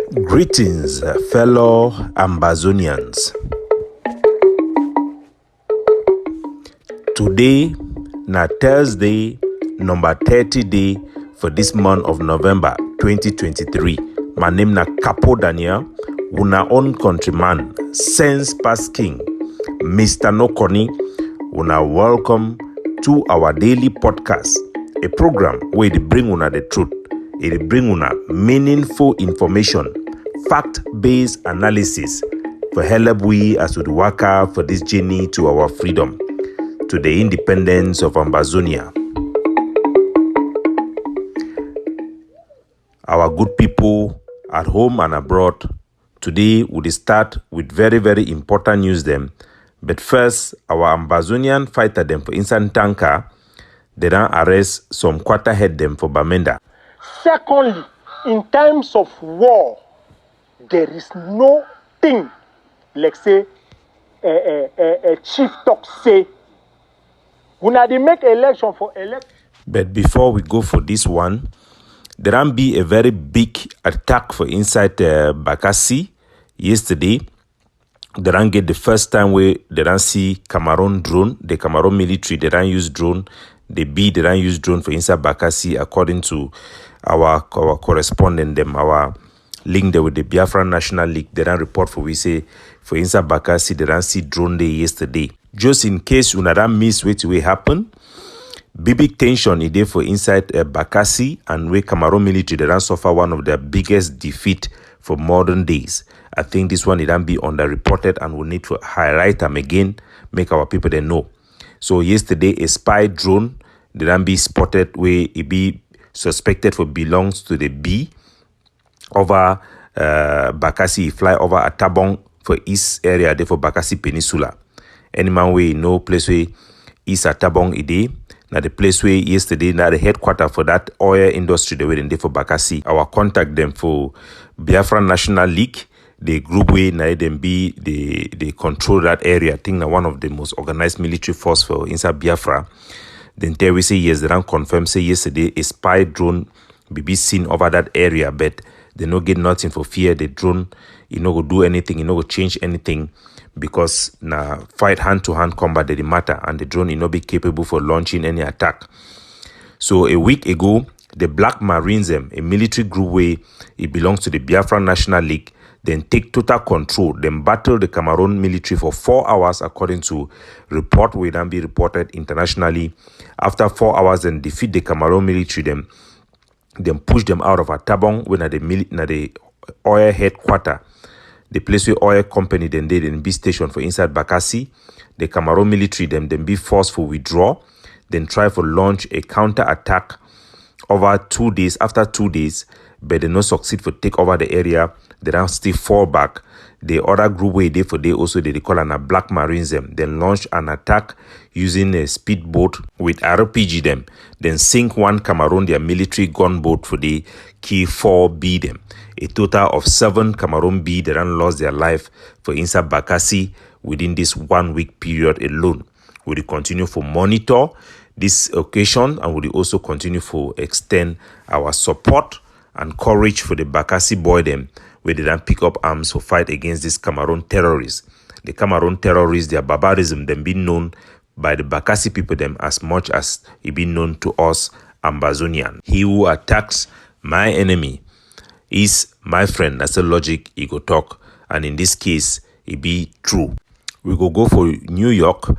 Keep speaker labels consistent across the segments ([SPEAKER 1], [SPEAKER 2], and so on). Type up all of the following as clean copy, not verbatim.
[SPEAKER 1] Greetings, fellow Ambazonians. Today, na Thursday, number 30 day for this month of November 2023. My name na Capo Daniel, una own countryman, sense past king, Mr. Nokoni. Una welcome to our daily podcast, a program where they bring una the truth. It bring una meaningful information, fact-based analysis for help we as we work out for this journey to our freedom, to the independence of Ambazonia. Our good people at home and abroad, today we'll start with very, very important news them. But first, our Ambazonian fighter them for instant tanker, they don't arrest some quarter head them for Bamenda.
[SPEAKER 2] Secondly, in times of war, there is no thing like say a chief talk say when they make election for elect.
[SPEAKER 1] But before we go for this one, there can be a very big attack for inside Bakassi yesterday. They don't get the first time where they don't see Cameroon drone, the Cameroon military, they don't use drone. They don't use drone for inside Bakassi, according to our correspondent, them, our link there with the Biafra National League. They don't report for we say for inside Bakassi, they don't see drone day yesterday. Just in case you don't miss what will happen, big tension is there for inside Bakassi, and where Cameroon military they don't suffer one of their biggest defeat for modern days. I think this one it don't be underreported, and we need to highlight them again, make our people they know. So yesterday, a spy drone didn't be spotted where it be suspected for belongs to the B over Bakassi. Fly over a Tabong for east area there for Bakassi Peninsula. Any man way no place where east at Tabong ide. Now the place where yesterday now the headquarter for that oil industry they were in there for Bakassi. Our contact them for Biafra National League. The group way now them be they control that area. I think now one of the most organized military force for inside Biafra. Then there we say yes, they don't confirm say yesterday a spy drone be seen over that area, but they no get nothing for fear. The drone you no go do anything, you no go change anything, because na fight hand to hand combat they matter, and the drone you no be capable for launching any attack. So a week ago, the Black Marines them, a military group where it belongs to the Biafra National League, then take total control, then battle the Cameroon military for 4 hours, according to report will then be reported internationally. After 4 hours, then defeat the Cameroon military, then push them out of Atabong, when at the oil headquarter, the place where oil company then did in be station for inside Bakassi. The Cameroon military then be forced for withdraw, then try for launch a counter attack over 2 days. After 2 days, but they no succeed for take over the area. They don't still fall back. The other group way they also they call a Black Marines them. Then launch an attack using a speedboat with RPG them. Then sink one Cameroon their military gunboat for the key 4B them. A total of 7 Cameroon B that lost their life for inside Bakassi within this 1 week period alone. We will continue for monitor this occasion, and we will also continue for extend our support and courage for the Bakassi boy them, where they don't pick up arms for fight against these Cameroon terrorists. The Cameroon terrorists, their barbarism, them being known by the Bakassi people them as much as it been known to us Ambazonian. He who attacks my enemy is my friend. That's the logic he go talk, and in this case, it be true. We go for New York,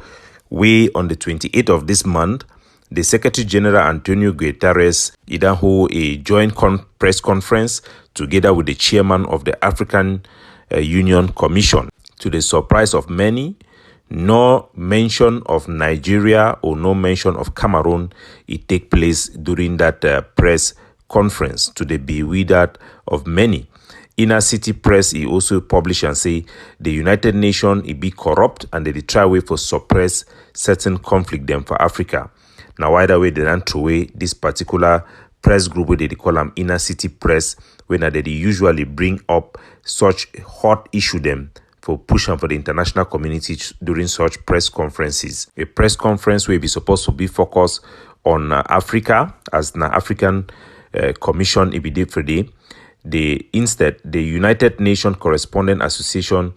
[SPEAKER 1] where on the 28th of this month, the Secretary General Antonio Guterres hold a joint press conference together with the chairman of the African Union Commission. To the surprise of many, no mention of Nigeria or no mention of Cameroon it take place during that press conference, to the bewildered of many. Inner City Press he also published and say the United Nations it be corrupt, and they try way for suppress certain conflict them for Africa. Now either way they don't throw away this particular press group where they call them Inner City Press, when they usually bring up such hot issue them for pushing for the international community during such press conferences. A press conference will be supposed to be focused on Africa, as the African Commission it be for the Instead, the United Nations Correspondent Association,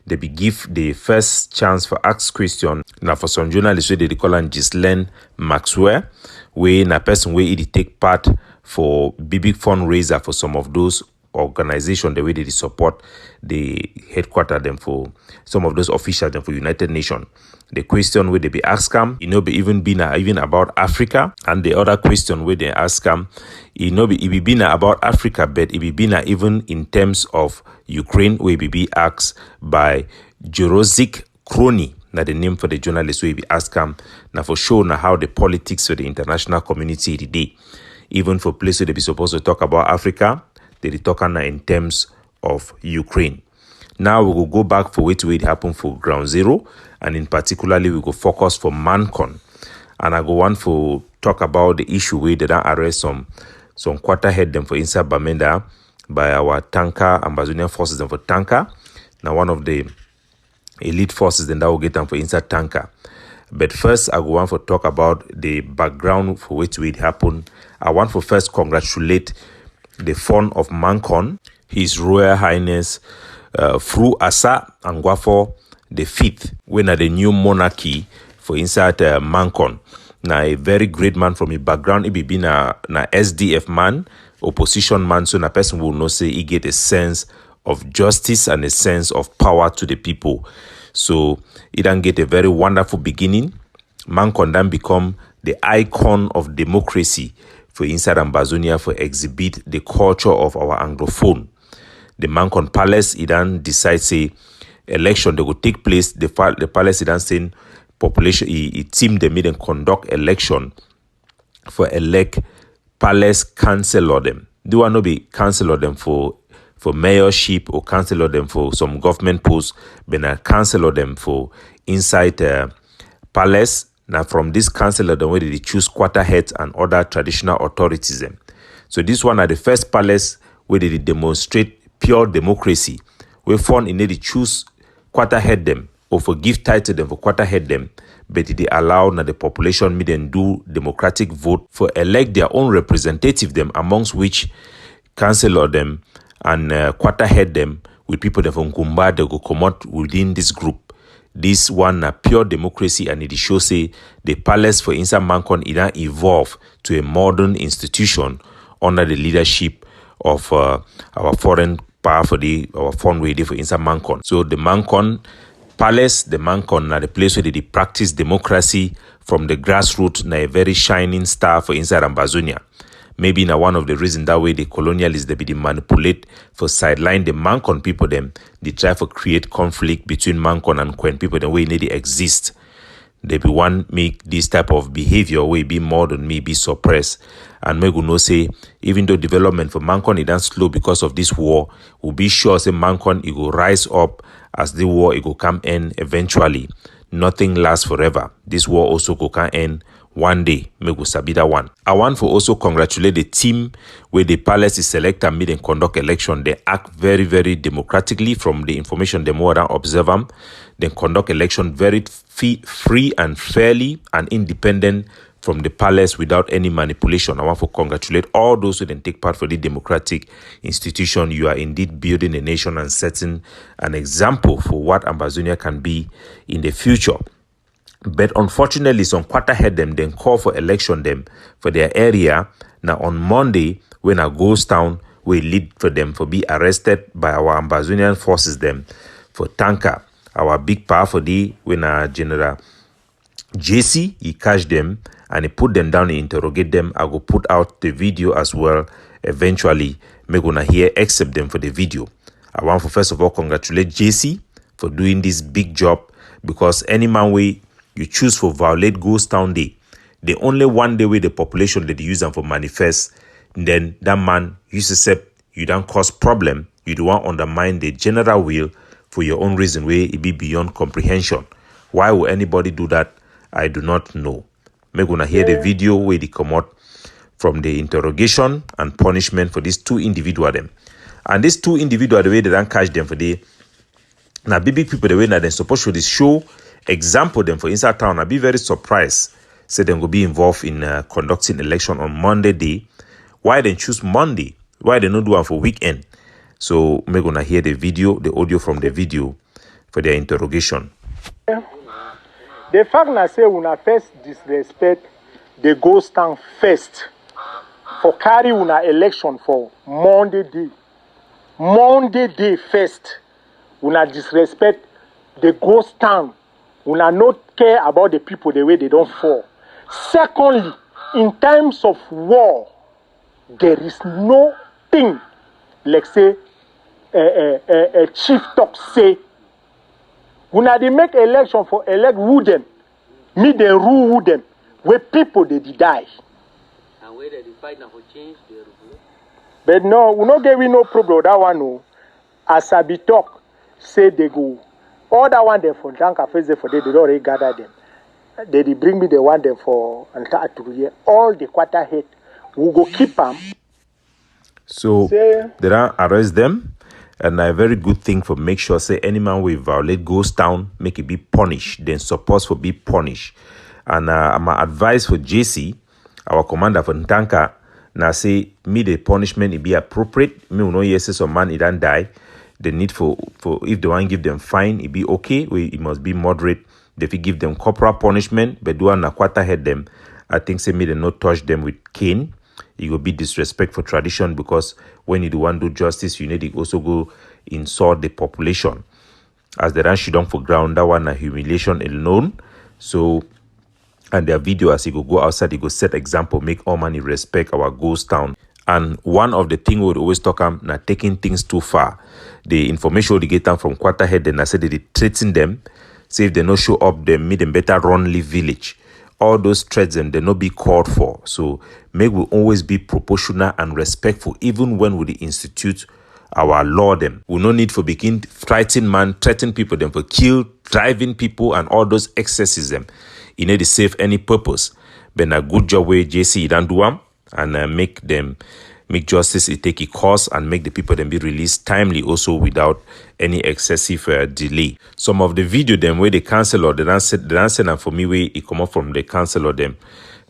[SPEAKER 1] they be give the first chance for ask question. Now for some journalists, they call on Ghislaine Maxwell, where na person where it take part for big fundraiser for some of those organizations, the way they support the headquarter them for some of those officials them for United Nations. The question where they be ask them, be even about Africa, and the other question where they ask them, it be about Africa, but it be even in terms of Ukraine, where it be asked by Jorozik Kroni. Now the name for the journalist where we ask them now for sure now how the politics for the international community today, even for places where they be supposed to talk about Africa, they talk now in terms of Ukraine. Now we will go back for what it happened for Ground Zero, and in particularly we go focus for Mankon, and I go want to talk about the issue where they don't arrest some quarter head them for inside Bamenda by our tanker Ambazonia forces them for tanker. Now one of the elite forces then that will get them for inside tanker. But first I go want to talk about the background for which it happened. I want to first congratulate the founder of Mankon, His Royal Highness Fru Asa Angwafo the Fifth, when at the new monarchy for inside Mankon. Now a very great man from his background. He be na SDF man, opposition man, so na person will not say he get a sense of justice and a sense of power to the people. So he then get a very wonderful beginning. Mankon then become the icon of democracy for inside Ambazonia for exhibit the culture of our Anglophone. The Mankon Palace, he then decides say election they will take place. The palace he then saying population he team they made and conduct election for elect palace councillor them. They want to be councillor them for mayorship or councillor them for some government posts, but I councillor them for inside palace. Now from this councillor the way they choose quarter heads and other traditional authorities them. So this one are the first palace where they demonstrate pure democracy. We found in they choose quarter head them or for give title them for quarter head them, but they allow now the population meet and do democratic vote for elect their own representative them, amongst which councillor them and quarter head them with people them from Kumba they go come out within this group. This one pure democracy, and it shows say the palace for inside Mankon it evolve to a modern institution under the leadership of our foreign power for our foreign way for inside Mankon. So the Mankon Palace, the Mankon are the place where they practice democracy from the grassroots, na a very shining star for inside Ambazonia. Maybe now one of the reasons that way the colonialists they be manipulate for sideline the Mankon people them. They try to create conflict between Mankon and Quen people the way they exist. They be one make this type of behavior way be more than me be suppressed. And me go no say even though development for Mankon is done slow because of this war, we'll be sure say Mankon it will rise up as the war it will come end eventually. Nothing lasts forever. This war also go can end one day. Me go sabi that one. I want to also congratulate the team where the palace is select and made and conduct election. They act very, very democratically from the information they more than observe them. They conduct election very free and fairly and independent from the palace without any manipulation. I want to congratulate all those who then take part for the democratic institution. You are indeed building a nation and setting an example for what Ambazonia can be in the future. But unfortunately, some quarter head them then call for election them for their area. Now on Monday, when a ghost town will lead for them for be arrested by our Ambazonian forces them for tanker. Our big power for the when a General JC he catch them and he put them down and interrogate them. I go put out the video as well. Eventually, me gonna hear accept them for the video. I want to first of all congratulate JC for doing this big job, because any man way you choose for violate Ghost Town Day, the only one day way the population that use them for manifest, then that man used to say you don't cause problem, you don't want undermine the general will for your own reason where it be beyond comprehension. Why will anybody do that? I do not know. Me gonna hear the video where they come out from the interrogation and punishment for these two individuals them. And these two individuals the way they don't catch them for the now big people the way that they supposed to show example them for inside town. I be very surprised. Say them go be involved in conducting election on Monday day. Why they choose Monday Why they not do one for weekend? So we're gonna hear the audio from the video for their interrogation.
[SPEAKER 2] The fact na say una first disrespect the ghost town first for carry una election for Monday day first. Una disrespect the ghost town. Una not care about the people the way they don't fall. Secondly, in times of war, there is no thing like say a chief talk say. Una they make election for elect who them, me they rule who them, where people they die.
[SPEAKER 3] And where they fight now for change the rule.
[SPEAKER 2] But no, we no get we no problem with that one. No, as I be talk, say they go. All that one them for Danka face for they don't already gather them. They bring me the one them for Antatuye. All the quarter head, we go keep them.
[SPEAKER 1] So they don't arrest them. And a very good thing for make sure say any man will violate ghost town, make it be punished, then supposed for be punished. And my advice for JC, our commander for Ntanka, now say me the punishment it be appropriate. Me no yes some man it don't die. The need for if they want give them fine, it be okay. It must be moderate. If you give them corporal punishment, but do na quarter head them. I think say me they not touch them with cane. It will be disrespect for tradition because when you do want to do justice, you need to also go insult the population. As the ran down for ground, that one a humiliation alone. So, and their video as he go outside, he go set example, make all money respect our ghost town. And one of the things we would always talk about, now taking things too far. The information they get down from Quarterhead, then I said they threaten them. Say if they no show up, they make them better run leave village. All those threats and they not be called for. So make we always be proportional and respectful, even when we institute our law them. We no need for begin threaten people them for kill, driving people and all those excesses them. You need to save any purpose. But a good job where JC don't do them and make justice it take a course and make the people then be released timely also without any excessive delay. Some of the video them where they cancel or they don't send them for me where it come up from the cancel or them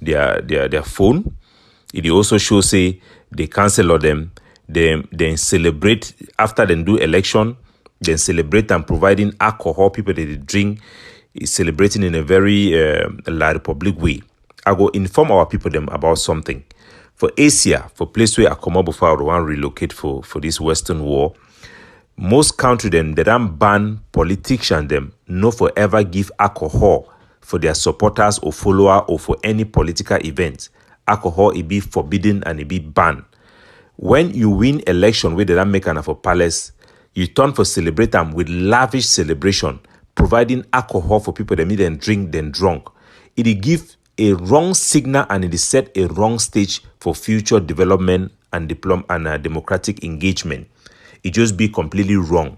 [SPEAKER 1] their phone. It also shows say they cancel or them then celebrate after they do election, then celebrate and providing alcohol people that they drink is celebrating in a very La Republic way. I go inform our people them about something. For Asia, for place where I come up before I want to relocate for this Western war, most country them they don't ban politicians them no forever give alcohol for their supporters or follower or for any political event. Alcohol it be forbidden and it be banned. When you win election where they don't make enough for palace, you turn for celebrate them with lavish celebration, providing alcohol for people that meet and drink then drunk. It give a wrong signal and it set a wrong stage for future development and democratic engagement. It just be completely wrong.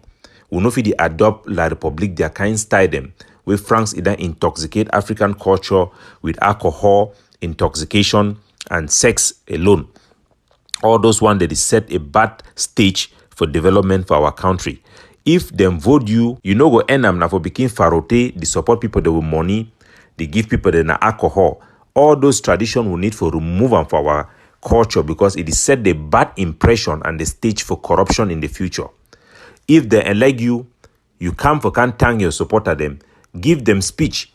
[SPEAKER 1] We know if they adopt La Republique, their kind style them, where France either intoxicate African culture with alcohol, intoxication, and sex alone. All those ones that is set a bad stage for development for our country. If them vote you know go end up now for become farote, they support people that with money, they give people the alcohol. All those traditions we need for remove them for our culture because it is set the bad impression and the stage for corruption in the future. If they elect you, you come for can't thank your supporter them, give them speech.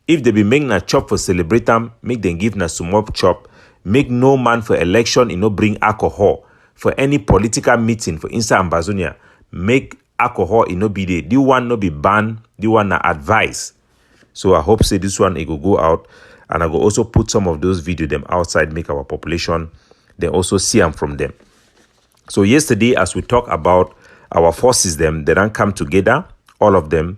[SPEAKER 1] If they be making a chop for celebrate them, make them give na small chop. Make no man for election, bring alcohol. For any political meeting for inside Ambazonia, make alcohol, be there. The one no be banned, the one na advice. So I hope say this one it will go out and I will also put some of those video them outside, make our population, they also see them from them. So yesterday, as we talk about our forces them, they don't come together, all of them.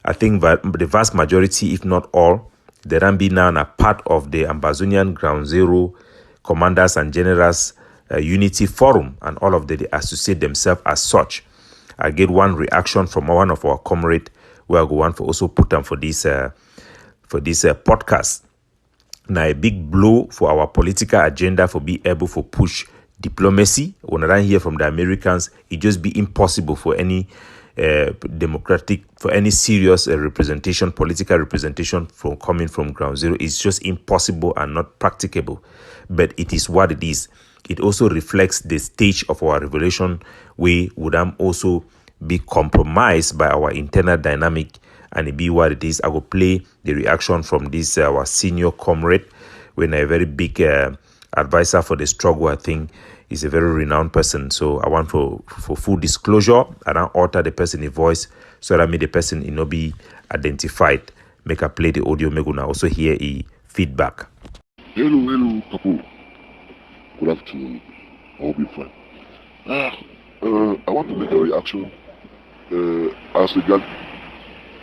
[SPEAKER 1] I think the vast majority, if not all, they don't be now a part of the Ambazonian Ground Zero Commanders and Generals Unity Forum, and all of them they associate themselves as such. I get one reaction from one of our comrades where I go on for also put them for this podcast. Now a big blow for our political agenda for be able to push diplomacy. When I hear from the Americans, it just be impossible for any serious representation, political representation from coming from Ground Zero. It's just impossible and not practicable. But it is what it is. it also reflects the stage of our revolution. We would also be compromised by our internal dynamic, and it be what it is. I will play the reaction from this our senior comrade, when a very big advisor for the struggle. I think he's a very renowned person. So I want for full disclosure, and I alter the person in voice so that the person be identified. Make I play the audio. Make una also hear a feedback.
[SPEAKER 4] Hello, Capo. Good afternoon. I hope you're fine. I want to make a reaction as regard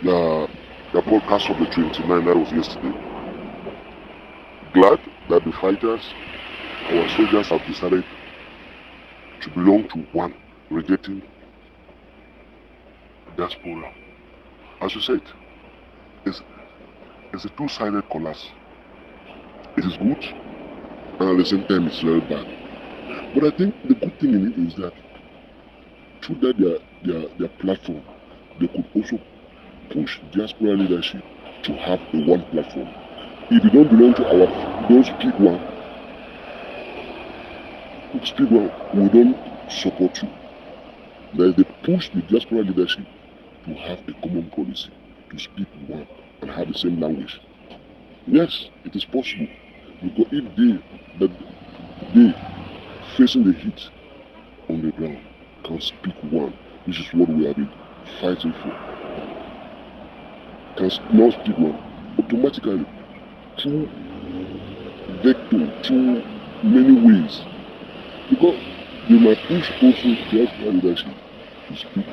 [SPEAKER 4] the podcast of the 29 that was yesterday. Glad that the fighters, our soldiers, have decided to belong to one, rejecting diaspora. As you said, it's a two-sided collapse. It is good, and at the same time it's very bad. But I think the good thing in it is that through that their platform, they could also push diaspora leadership to have a one platform. If you don't belong to don't speak one, we don't support you. Then they push the diaspora leadership to have a common policy, to speak one and have the same language. Yes, it is possible, because if they facing the heat on the ground can speak one, which is what we have been fighting for, can now speak one, automatically through vector, through many ways, because they might push also diaspora leadership to speak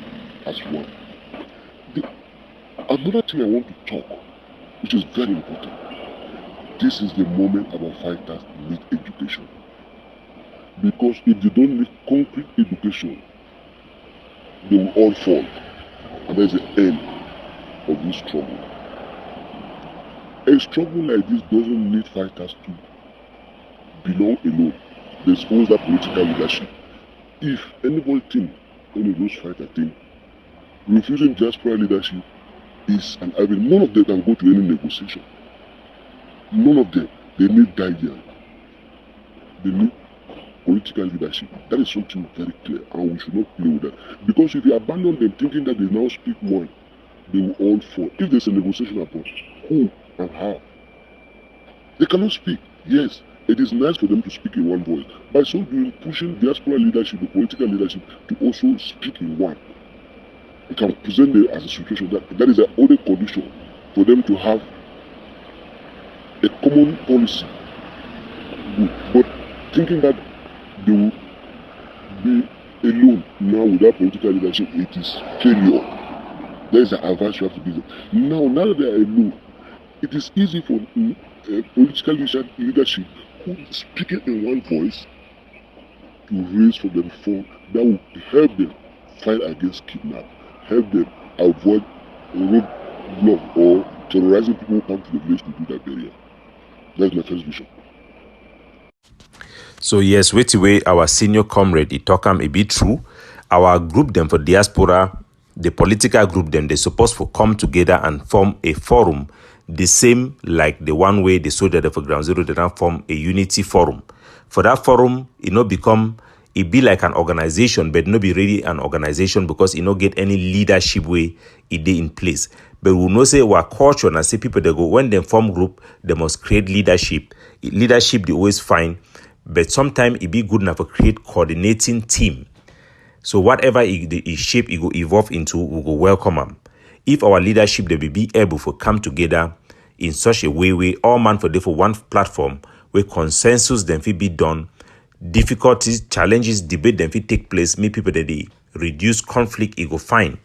[SPEAKER 4] as one. Another thing I want to talk, which is very important, this is the moment our fighters need education. Because if they don't need concrete education, they will all fall. And that's the end of this struggle. A struggle like this doesn't need fighters to belong alone. There's always that political leadership. If anybody think, any of those fighters think, refusing diaspora leadership is an avenue, none of them can go to any negotiation. None of them. They need guidance. They need political leadership. That is something very clear, and we should not play with that. Because if you abandon them thinking that they now speak one, they will all fall. If there's a negotiation about who and how, they cannot speak. Yes, it is nice for them to speak in one voice. By so doing, pushing diaspora leadership, the political leadership, to also speak in one, it can present them as a situation that is the only condition for them to have a common policy. But thinking that they will be alone now without political leadership, it is failure. There is an advice you have to give them. Now that they are alone, it is easy for political leadership who is speaking in one voice to raise for them fund that will help them fight against kidnap, help them avoid roadblock or terrorizing people who come to the village to do that burial. That's my first vision.
[SPEAKER 1] So yes, wait away, our senior comrade, it talk a bit true. Our group them for diaspora, the political group them, they supposed to come together and form a forum, the same like the one way the soldier for Ground Zero, they don't form a unity forum. For that forum, it be like an organization, but not be really an organization because it not get any leadership way it dey in place. But we know say our culture and say people they go when they form group, they must create leadership. Leadership they always find, but sometimes it be good enough to create coordinating team. So whatever the shape it go evolve into, we go welcome them. If our leadership they be able to come together in such a way all man for one platform where consensus then fit be done, difficulties, challenges, debate then fit take place, make people that they reduce conflict, it go fine.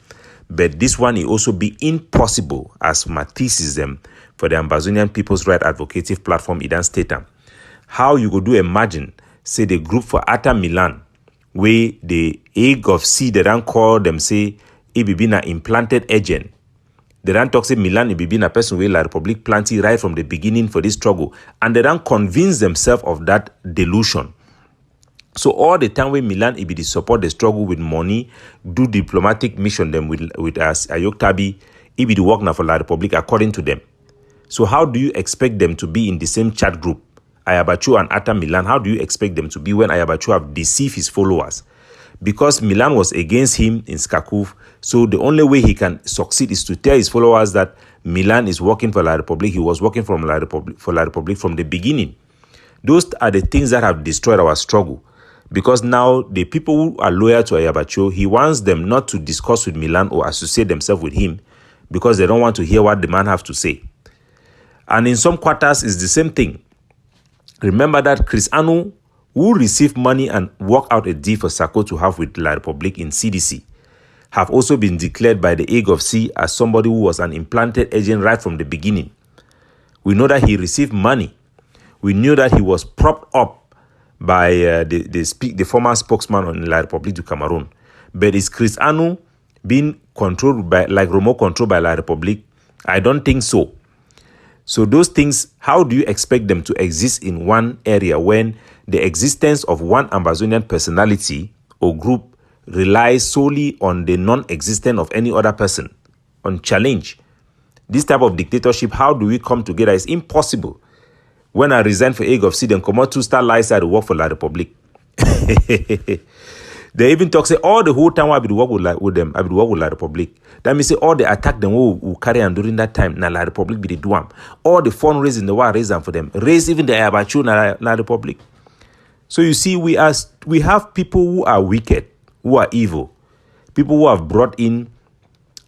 [SPEAKER 1] But this one it also be impossible as my thesis them for the Ambazonian People's Right Advocative Platform Idan Stater. How you go do imagine, say the group for Ata Milan, where the egg of C they don't call them say it be been an implanted agent. They don't talk say Milan it be been a person where La Republic planted right from the beginning for this struggle, and they don't convince themselves of that delusion. So all the time when Milan it be the support the struggle with money, do diplomatic mission them with us Ayok Tabi, it be the work now for La Republic according to them. So how do you expect them to be in the same chat group Ayabacho and Atta Milan, how do you expect them to be when Ayabacho have deceived his followers? Because Milan was against him in Skakov, so the only way he can succeed is to tell his followers that Milan is working for La Republique. He was working for La Republique from the beginning. Those are the things that have destroyed our struggle. Because now the people who are loyal to Ayabacho, he wants them not to discuss with Milan or associate themselves with him because they don't want to hear what the man has to say. And in some quarters, it's the same thing. Remember that Chris Anu, who received money and worked out a deal for Sako to have with La Republique in CDC, have also been declared by the Hague of C as somebody who was an implanted agent right from the beginning. We know that he received money. We knew that he was propped up by the former spokesman on La Republique du Cameroon. But is Chris Anu being controlled by, like remote control by La Republique? I don't think so. So those things, how do you expect them to exist in one area when the existence of one Ambazonian personality or group relies solely on the non-existence of any other person, on challenge? This type of dictatorship, how do we come together? It's impossible. When I resigned for Hague of C, then come out to start lies to work for La Republique. They even talk, say, all the whole time I be work with them, I be work with La Republique. That means say all the attack them who carry on during that time, na La Republique be the do am. All the fundraising the war raise them for them. Raise even the Ayabacho na La Republique. So you see, we have people who are wicked, who are evil, people who have brought in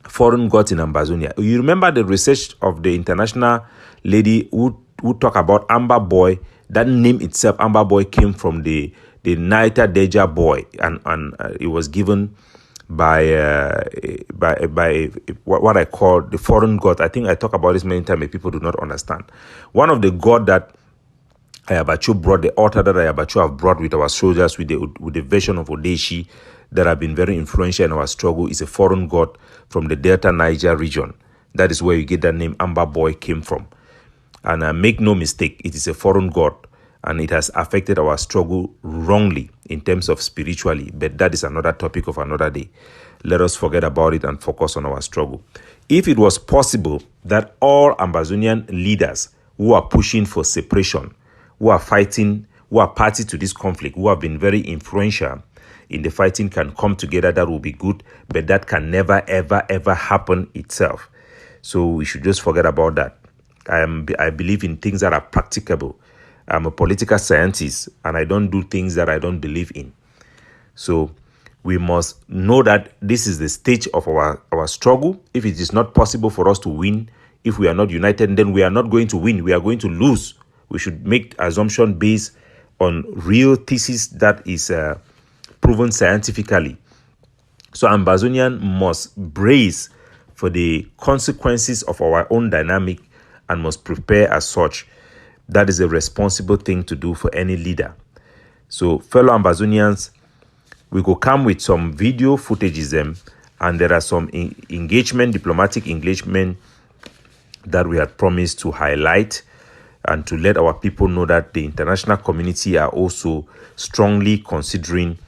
[SPEAKER 1] foreign gods in Ambazonia. You remember the research of the international lady who talk about Amber Boy. That name itself, Amber Boy, came from the Naita Deja boy, and it was given by what I call the foreign god. I think I talk about this many times, but people do not understand. One of the god that Ayabacho brought, the altar that Ayabacho have brought with our soldiers, with the version of Odeshi that have been very influential in our struggle, is a foreign god from the Delta Niger region. That is where you get that name Amber Boy came from. And make no mistake, it is a foreign god, and it has affected our struggle wrongly in terms of spiritually. But that is another topic of another day. Let us forget about it and focus on our struggle. If it was possible that all Ambazonian leaders who are pushing for separation, who are fighting, who are party to this conflict, who have been very influential in the fighting, can come together, that will be good. But that can never, ever, ever happen itself. So we should just forget about that. I believe in things that are practicable. I'm a political scientist, and I don't do things that I don't believe in. So we must know that this is the stage of our struggle. If it is not possible for us to win, if we are not united, then we are not going to win. We are going to lose. We should make assumption based on real thesis that is proven scientifically. So Ambazonian must brace for the consequences of our own dynamic and must prepare as such. That is a responsible thing to do for any leader. So fellow Ambazonians, we go come with some video footages them, and there are some diplomatic engagement that we had promised to highlight and to let our people know that the international community are also strongly considering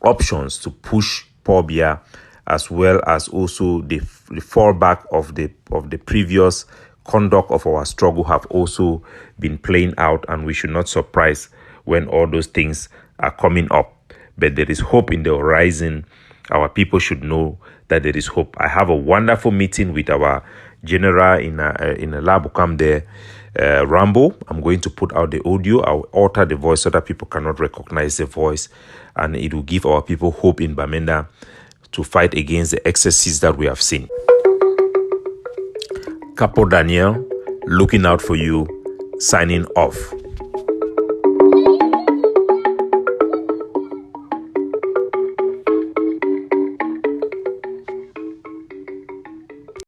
[SPEAKER 1] options to push Pobia, as well as also the fallback of the previous conduct of our struggle have also been playing out, and we should not surprise when all those things are coming up. But there is hope in the horizon. Our people should know that there is hope. I have a wonderful meeting with our general in a lab camp there, Rambo. I'm going to put out the audio. I'll alter the voice so that people cannot recognize the voice, and it will give our people hope in Bamenda to fight against the excesses that we have seen. Capo Daniel, looking out for you, signing off.